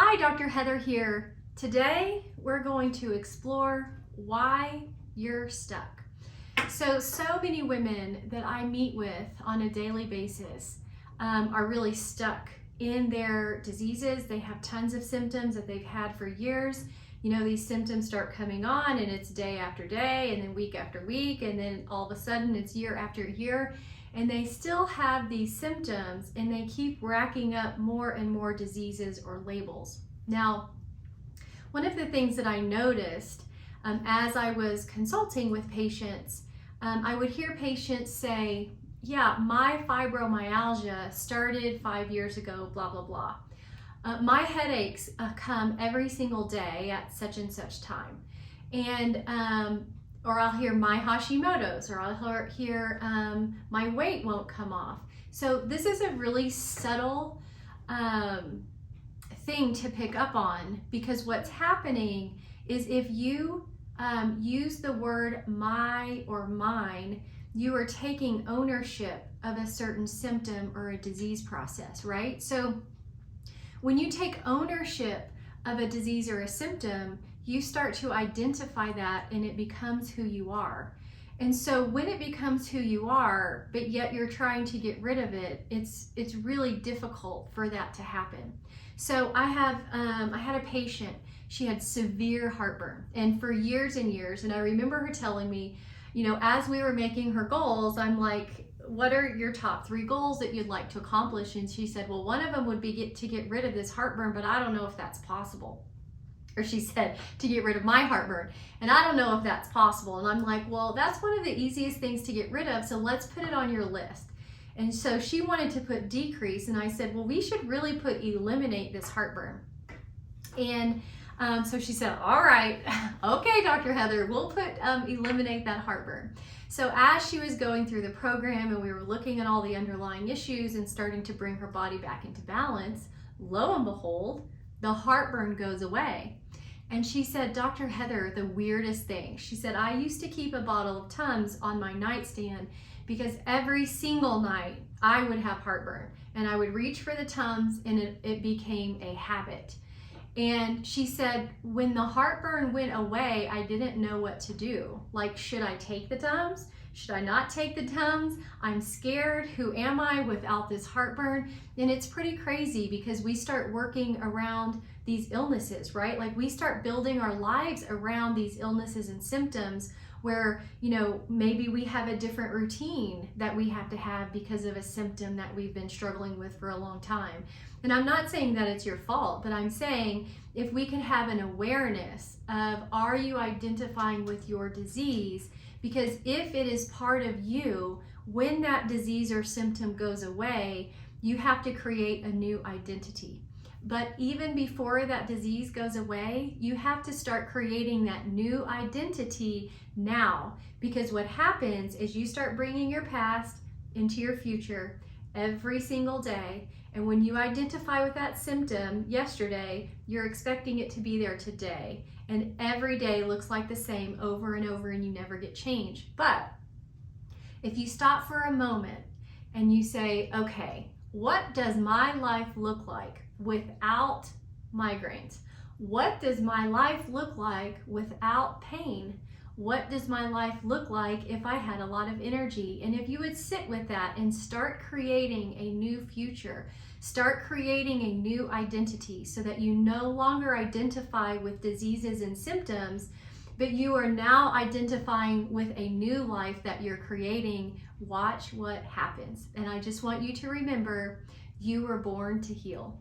Hi, Dr. Heather here. Today we're going to explore why you're stuck. So many women that I meet with on a daily basis are really stuck in their diseases. They have tons of symptoms that they've had for years. You know, these symptoms start coming on and it's day after day and then week after week, and then all of a sudden it's year after year. And they still have these symptoms and they keep racking up more and more diseases or labels. Now, one of the things that I noticed as I was consulting with patients, I would hear patients say, yeah, my fibromyalgia started 5 years ago, blah, blah, blah. My headaches come every single day at such and such time. And or I'll hear my Hashimoto's, or I'll hear my weight won't come off. So this is a really subtle thing to pick up on, because what's happening is if you use the word my or mine, you are taking ownership of a certain symptom or a disease process, right? So when you take ownership of a disease or a symptom, you start to identify that and it becomes who you are. And so when it becomes who you are, but yet you're trying to get rid of it, it's really difficult for that to happen. So I had a patient, she had severe heartburn, and for years and years, and I remember her telling me, you know, as we were making her goals, I'm like, what are your top 3 goals that you'd like to accomplish? And she said, well, one of them would be to get rid of this heartburn, but I don't know if that's possible. Or she said, to get rid of my heartburn, and I don't know if that's possible. And I'm like, well, that's one of the easiest things to get rid of, so let's put it on your list. And so she wanted to put decrease, and I said, well, we should really put eliminate this heartburn. And so she said, all right, okay, Dr. Heather, we'll put eliminate that heartburn. So as she was going through the program and we were looking at all the underlying issues and starting to bring her body back into balance, lo and behold, the heartburn goes away. And she said, Dr. Heather, the weirdest thing. She said, I used to keep a bottle of Tums on my nightstand because every single night I would have heartburn and I would reach for the Tums and it became a habit. And she said, when the heartburn went away, I didn't know what to do. Like, should I take the Tums? Should I not take the Tums? I'm scared. Who am I without this heartburn? And it's pretty crazy because we start working around these illnesses, right? Like we start building our lives around these illnesses and symptoms where, you know, maybe we have a different routine that we have to have because of a symptom that we've been struggling with for a long time. And I'm not saying that it's your fault, but I'm saying if we can have an awareness of, are you identifying with your disease? Because if it is part of you, when that disease or symptom goes away, you have to create a new identity. But even before that disease goes away, you have to start creating that new identity now. Because what happens is you start bringing your past into your future every single day. And when you identify with that symptom yesterday, you're expecting it to be there today. And every day looks like the same over and over, and you never get change. But if you stop for a moment and you say, okay, what does my life look like without migraines? What does my life look like without pain? What does my life look like if I had a lot of energy? And if you would sit with that and start creating a new future, start creating a new identity so that you no longer identify with diseases and symptoms, but you are now identifying with a new life that you're creating, watch what happens. And I just want you to remember, you were born to heal.